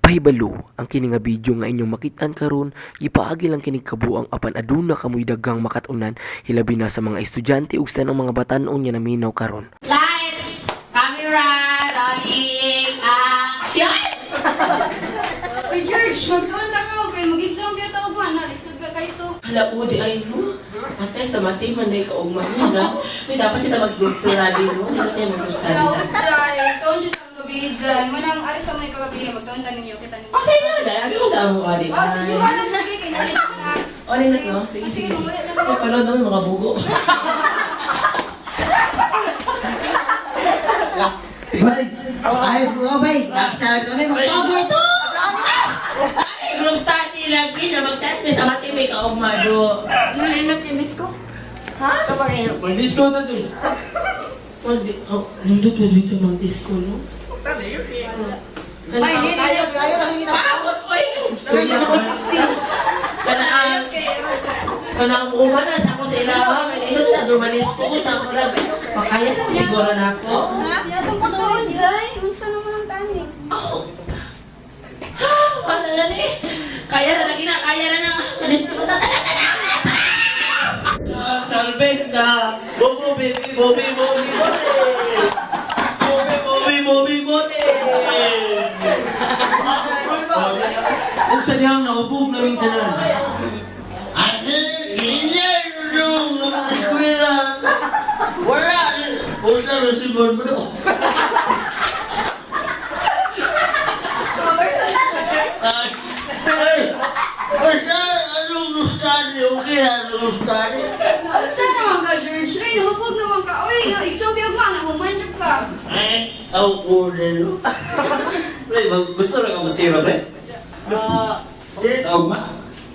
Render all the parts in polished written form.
Pahibalo, ang kini nga video nga inyong makitaan karon, gipaagi lang kining kabuang apan aduna kamoy daghang makatunan hilabi na sa mga estudyante ug sa mga batan-on nga naminaw karon. Lights, camera, rolling, action! Uy, George, magkawanta ka. Okay, mag-exam ka tao ba? Nalisod ka kayo to. Hala po, di ay mo. Patay sa mati, manday ka ugma mo na. May dapat kita mag-group study mo. Hindi tayo mag-group study. Tawag dyan. Tawag dyan ang gabi dyan. Manang aris sa mga kagabi na magkawanta ninyo. Kita ninyo. Okay na, dahil. Abi mo sa amo ka, di ba? Ah, sige, wala. Sige, kayo na snacks. O, nilit no? Sige, Sige, sige. ulit na Ay, ba? panood naman mga bugo. Guys, ayos mo ba? Nagsabi kami, magtogi ito! Ay, group study lagi na mag-test may sa mati, may ka-ugma do. Nalinap yung disco. Ha? Kapag ngayon, may disco na dun. Nandot mo dito mga disco, no? Ay, hindi, ayaw kasi kita. Bakit? Oy! Kana ang umanan ako sa ilawa, maninot sa dumanisco ko na ako labi. Makaya ko siguro na ako. Yatong patawad dyan. Unsa naman ang tanis? Ano na ni? Kaya na lagi na, kaya na na. Manisco ko na. Salves na! Bobo, baby, bobi, bobi, bobi! Bobi, bobi, bobi, bobi! Kung sa niyang nakupog na rin tanan. Ano? Inarong ang eskwela! Wala! Pusa rin si Borbro. Ay! Basta, anong lustari? Okay na, anong lustari? Unsa naman ka, George? Ay, nahupog naman ka. Uy, exam ka ba? Nahumanjap ka. Ay, ako din. Pre, gusto lang ang masira, pre? Sa ugma.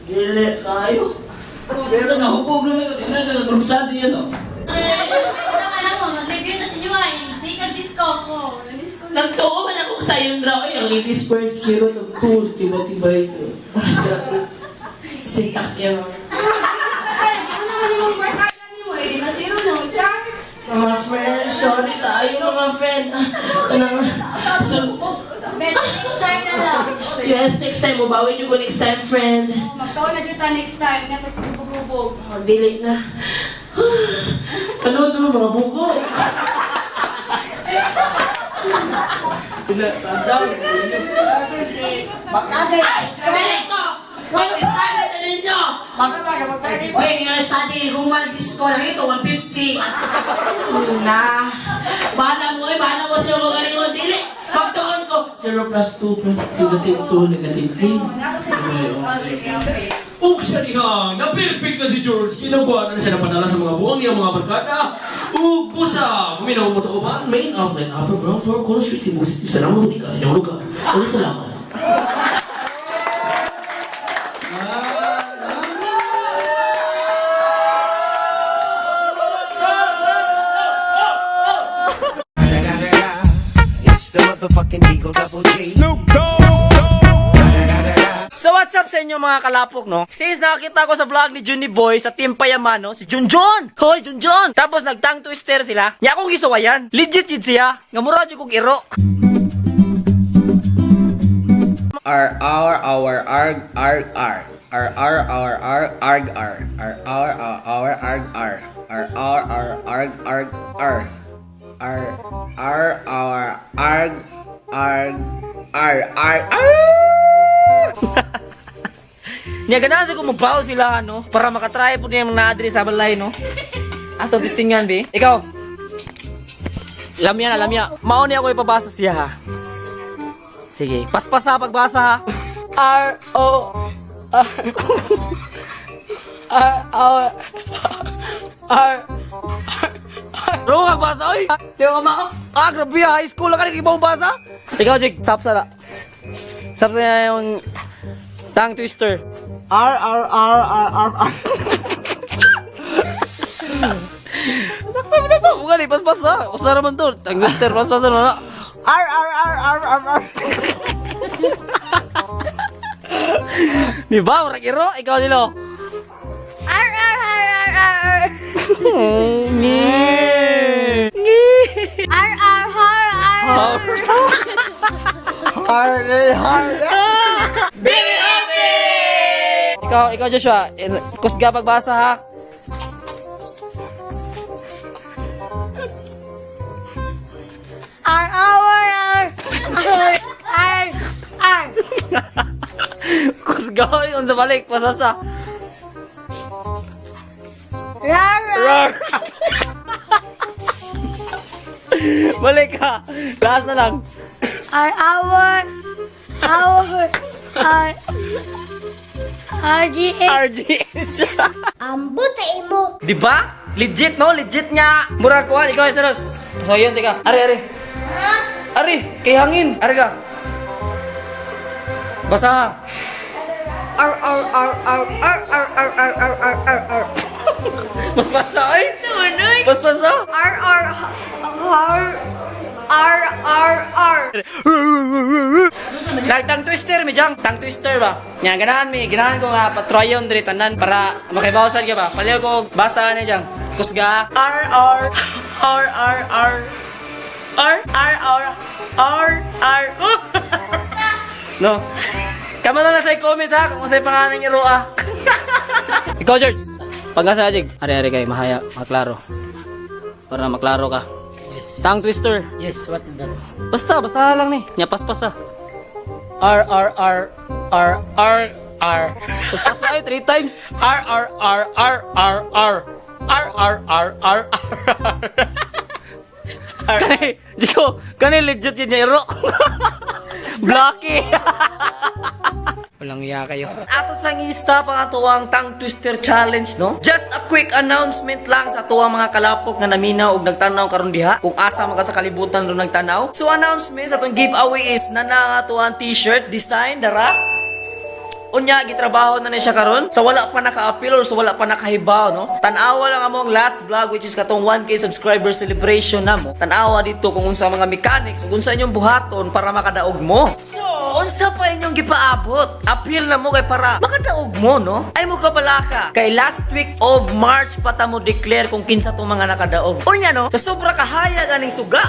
Dili kayo. Pero sa nakupog na may nagkagrumsado yan, no? Nagtuo man ako sa iyo raw ay ang ladies first hero ng tool, tiba-tiba ito. Syntax niya. Ay, ano naman yung barkada niyo? Eh, di na zero na. Mga friends, sorry tayo mga friend. Kanang, so, yes, next time, mabawi niyo ko next time, friend. Magkaon na dyan next time. Nga kasi bubog-bubog. Oh, dili na. Ano naman mga buko? Pinatandang. Magkagay! Kabilik ko! Mag-study na ninyo! Uy, nga study, kung disco lang ito, 150. Na, bahala mo bahala mo sa mga galingon, dili! Pagtuon ko, 0 plus 2 plus negative 2, negative 3. Nga kasi sige, okay. Ug siya niya, na-perfect na si George. Kinabuha na siya napadala sa mga buwang niyang mga barkada. Ug pusa, kuminaw mo sa upan. Main outlet, upper ground floor, Call Street, Cebu City, sa namang unika sa inyong lugar. Ulit salamat. It's the motherfucking Eagle Double G. So what's up sa inyo mga kalapok, no? Since nakakita ko sa vlog ni Junny Boy sa Team Payaman, no? Si Junjon! Hoy, Junjon! Tapos nag-tongue twister sila. Nya akong gisuwayan. Legit yun siya. Nga mura dyan kong iro. Arg, arg. Nya ganahan ko magbaw sila, no? Para makatry po niya yung na-address sa balay, no? Ato testingan, be. Ikaw. Lamya. Mauni ako ipabasa siya, ha? Sige, paspasa pagbasa, ha? Bro, magbasa, oy! Di ba mao? Grabe, high school ka naging basa? Ikaw, Jig, stop sa Stop sa yung tongue twister. R. Nakta, bukan eh, pas-pasa. Usa naman to. Tongue twister, pas-pasa na. R. Di ba, marang iro? Ikaw nilo. R. Ngi. R. Ikaw Joshua, kusga pagbasa ha. Kusga yun sa balik, pasasa. Rar. Balik ka. Last na lang. RGH. Ambot sa imo. Di ba? Legit, no? Legit nga. Murag kuhan. Ikaw, Esteros. So, yun, tika. Ari. Ari, kay hangin. Ari ka. Basa. Mas basa, ay? Mas basa. Nagtang twister, mi jang. Tang twister ba? Yan, ganahan ko nga patroyon diri tanan para makibawasan ka ba? Paliw ko basa ni jang. Kusga. No. Kamu na sa comment ha kung sa'y pangalan niyo ah. Ikaw, George. Pagkasa na, Jig. Ari kay mahaya, maklaro. Para maklaro ka. Yes. Tongue twister. Yes, what is that? Basta lang ni. Nya paspasa. R. Paspasa ay 3 times. R. Kani legit yun niya iro. Blocky. Walang iya kayo. Ato sa ngista pangatuwang tongue twister challenge, no? Just a quick announcement lang sa tuwang mga kalapok na naminaw ug nagtanaw karon diha kung asa makasakalibutan ro nagtanaw. So announcement sa atong giveaway is nanangatuwang t-shirt design dara. Unya gitrabaho na ni siya karon sa wala pa naka-appeal or sa wala pa nakahibaw, no? Tan-awa lang among last vlog which is katong 1K subscriber celebration namo. Tan-awa dito kung unsa mga mechanics ug unsa inyong buhaton para makadaog mo. So, unsa pa inyong gipaabot? Appeal na mo kay para makadaog mo, no? Ay mo kabalaka. Kay last week of March pa ta mo declare kung kinsa tong mga nakadaog. Unya no, sa sobra kahayag aning suga.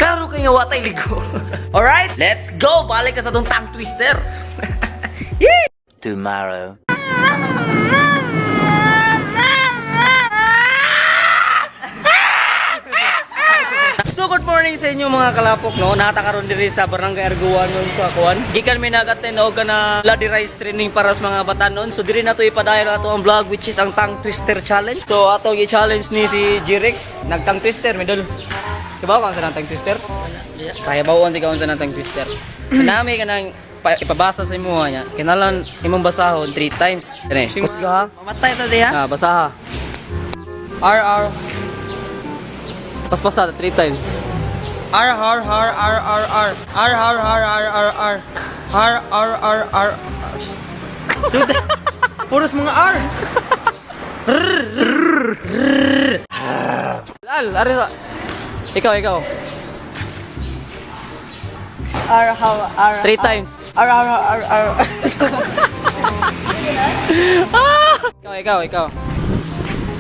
Klaro kay nga watay ligo. Alright, let's go. Balik ka sa tong tongue twister. Tomorrow. So good morning sa inyo mga kalapok, no? Natakaroon diri sa Barangay Arguan yon sa kuan. Gikan mi nagaten og kana Bloody Rice training para sa mga batanon. So diri na to ipadayon ato ang vlog which is ang tongue twister challenge. So ato gi-challenge ni si Jirex nag-tongue twister midol. Diba kung saan ang tongue twister? Kaya bawon di ka saan ang tongue twister. Nami ka nang ipabasa sa imo niya. Kinalan imong basahon 3 times. Kani, kusga ha. Mamatay ta diha. Ah, basaha. R. Paspasa 3 times. R. Puros mga R. Lal, ari sa. Ikaw. R. 3 times. Ikaw.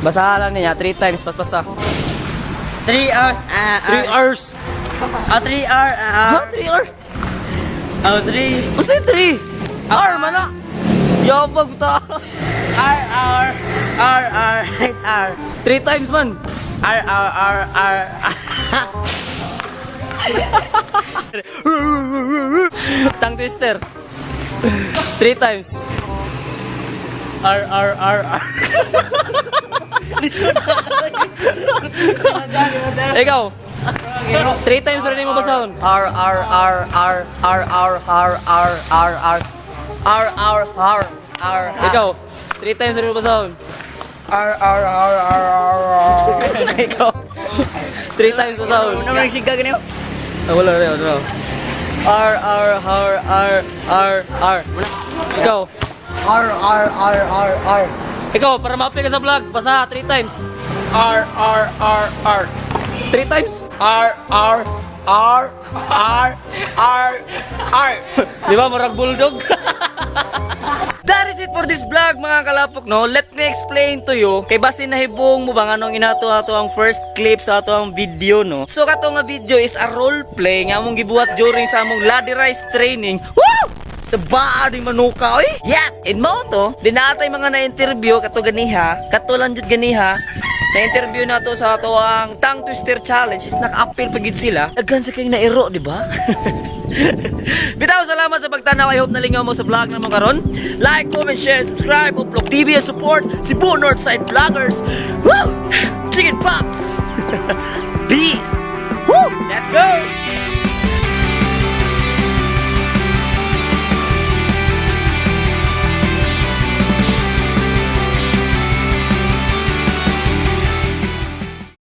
Basahan lang niya 3 times paspasa. 3 hours. 3 hours. 3 hours. Ha? 3 hours? 3. Kasi 3. R mana? Yabag ta. R. 3 times man. R. Tongue twister. 3 times. R. Ikaw. 3 times rin mo basahon. R. Ikaw. 3 times rin mo basahon. Ikaw. 3 times basahon. Ano man siga ganyo? Wala. R. Ikaw. R. Ikaw, para ma-apply ka sa vlog, basa 3 times. R. 3 times? R. Di ba, marag bulldog? That is it for this vlog mga kalapok no, let me explain to you kay basin nahibong mo ba nga nung inato-ato ang first clip sa ato ang video no. So kato nga video is a role play nga among gibuhat during sa among Laddy Rice training. Woo! Sa body manuka oy. Yes, in mo to, dinatay mga na-interview kato ganiha, kato lang jud ganiha. Na-interview na to sa ato ang tongue twister challenge is naka-appeal pagid sila. Daghan sa kay nairo, di ba? Bitaw, salamat sa pagtanaw. I hope nalingaw mo sa vlog naman karon. Like, comment, share, subscribe, Upload TV and support Cebu Northside Vloggers. Woo! Chicken Pops! Peace! Woo! Let's go!